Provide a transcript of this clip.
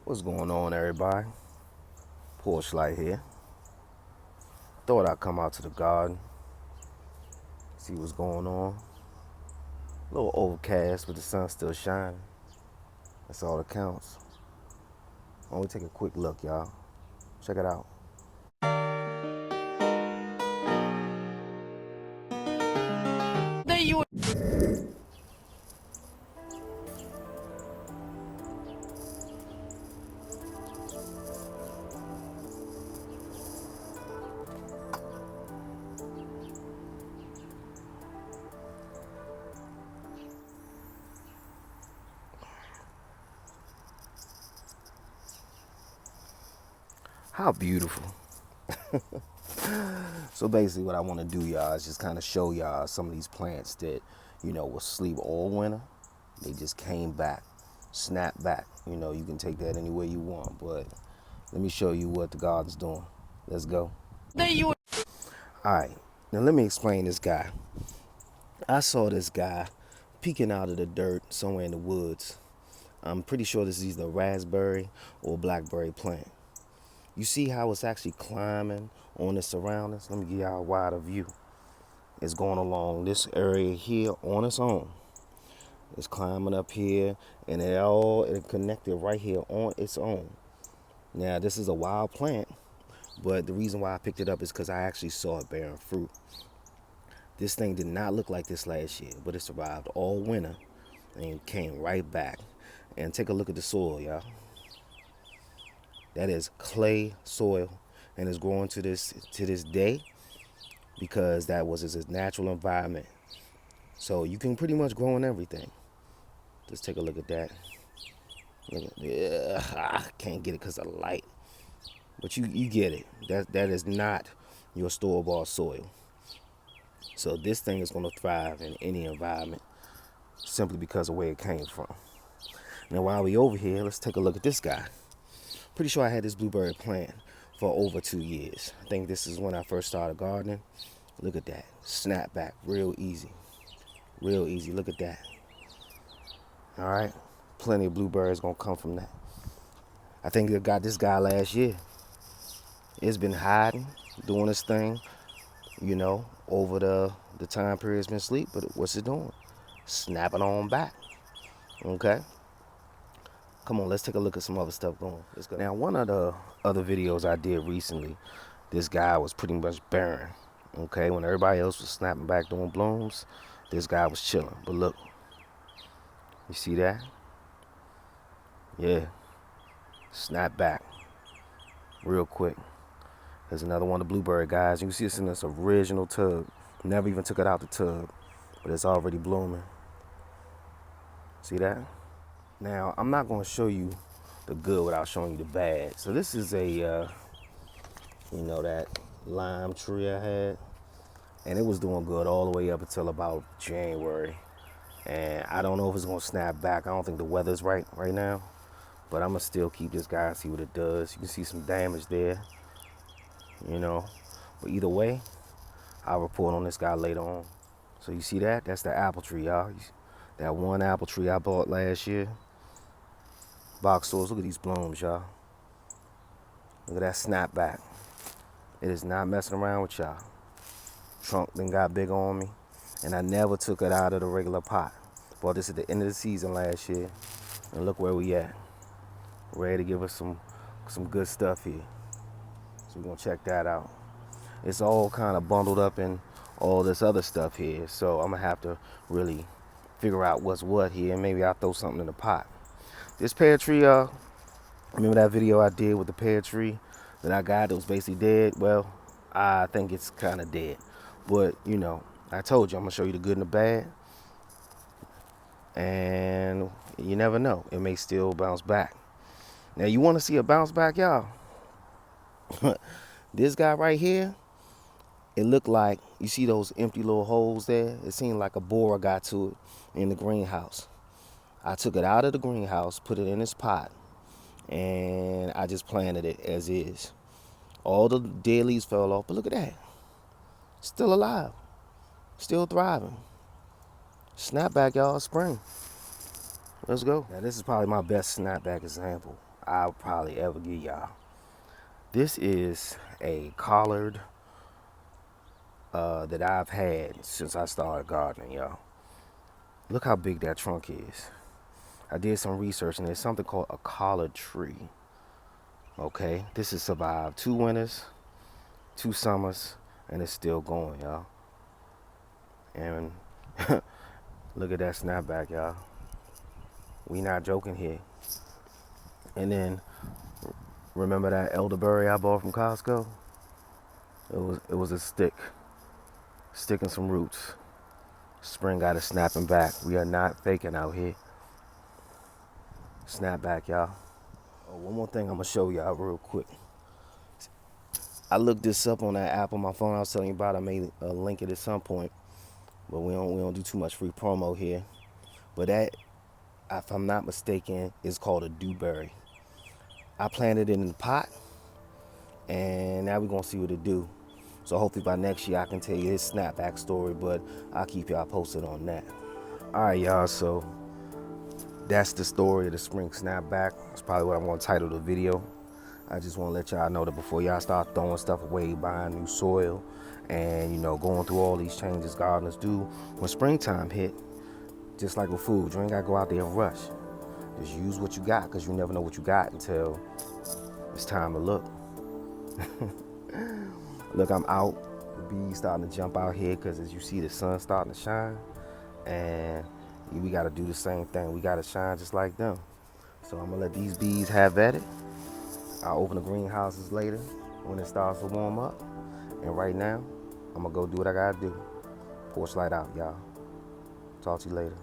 What's going on, everybody? Porch Light here. Thought I'd come out to the garden, see what's going on. A little overcast, but the sun's still shining. That's all that counts. Why don't we take a quick look, y'all? Check it out. There you. How beautiful. So basically what I want to do, y'all, is just kind of show y'all some of these plants that, will sleep all winter. They just came back, snap back. You can take that any way you want, but let me show you what the garden's doing. Let's go. There you. All right, now let me explain this guy. I saw this guy peeking out of the dirt somewhere in the woods. I'm pretty sure this is either a raspberry or a blackberry plant. You see how it's actually climbing on the surroundings? Let me give y'all a wider view. It's going along this area here on its own. It's climbing up here, and it connected right here on its own. Now, this is a wild plant, but the reason why I picked it up is because I actually saw it bearing fruit. This thing did not look like this last year, but it survived all winter and came right back. And take a look at the soil, y'all. That is clay soil, and it's growing to this day because that was its natural environment. So you can pretty much grow in everything. Just take a look at that. I can't get it because of the light, but you get it. That is not your store-bought soil. So this thing is going to thrive in any environment simply because of where it came from. Now while we over here, let's take a look at this guy. Pretty sure I had this blueberry plant for over 2 years. I think this is when I first started gardening. Look at that. Snapback. Real easy. Real easy. Look at that. All right. Plenty of blueberries going to come from that. I think I got this guy last year. It's been hiding, doing its thing, over the time period it's been asleep. But what's it doing? Snapping on back. Okay. Come on, let's take a look at some other stuff going. Let's go. Now, one of the other videos I did recently, this guy was pretty much barren. Okay, when everybody else was snapping back doing blooms, this guy was chilling. But look, you see that? Yeah, snap back real quick. There's another one of the blueberry guys. You can see it's in this original tub. Never even took it out the tub, but it's already blooming. See that? Now, I'm not going to show you the good without showing you the bad. So this is a, that lime tree I had. And it was doing good all the way up until about January. And I don't know if it's going to snap back. I don't think the weather's right now. But I'm going to still keep this guy and see what it does. You can see some damage there. But either way, I'll report on this guy later on. So you see that? That's the apple tree, y'all. That one apple tree I bought last year. Box stores, look at these blooms, y'all. Look at that snapback. It is not messing around with y'all. Trunk then got big on me, and I never took it out of the regular pot. Bought this at the end of the season last year, and look where we at. Ready to give us some good stuff here. So we're gonna check that out. It's all kind of bundled up in all this other stuff here, so I'm gonna have to really figure out what's what here, and maybe I'll throw something in the pot. This pear tree, remember that video I did with the pear tree that I got that was basically dead? Well, I think it's kind of dead. But, I told you I'm going to show you the good and the bad. And you never know. It may still bounce back. Now, you want to see a bounce back, y'all? This guy right here, it looked like, you see those empty little holes there? It seemed like a borer got to it in the greenhouse. I took it out of the greenhouse, put it in this pot, and I just planted it as is. All the dead leaves fell off, but look at that. Still alive. Still thriving. Snapback, y'all, spring. Let's go. Now, this is probably my best snapback example. I'll probably ever give y'all. This is a collard that I've had since I started gardening, y'all. Look how big that trunk is. I did some research and there's something called a collard tree. Okay, this has survived 2 winters, 2 summers, and it's still going, y'all. And look at that snapback, y'all. We not joking here. And then remember that elderberry I bought from Costco? It was a stick and some roots. Spring got it snapping back. We are not faking out here. Snap back, y'all. Oh, one more thing I'm gonna show y'all real quick. I looked this up on that app on my phone I was telling you about. I may link it at some point, but we don't do too much free promo here. But that, if I'm not mistaken, is called a dewberry. I planted it in the pot, and now we're gonna see what it do. So hopefully by next year I can tell you his snapback story, but I'll keep y'all posted on that. All right, y'all. So that's the story of the spring snapback. That's probably what I'm gonna title the video. I just want to let y'all know that before y'all start throwing stuff away, buying new soil, and going through all these changes gardeners do, when springtime hit, just like with food, you ain't gotta go out there and rush. Just use what you got, because you never know what you got until it's time to look. Look, I'm out. The bees starting to jump out here because as you see the sun starting to shine, and we got to do the same thing. We got to shine just like them. So I'm gonna let these bees have at it. I'll open the greenhouses later when it starts to warm up. And right now, I'm gonna go do what I gotta do. Porch light out, y'all. Talk to you later.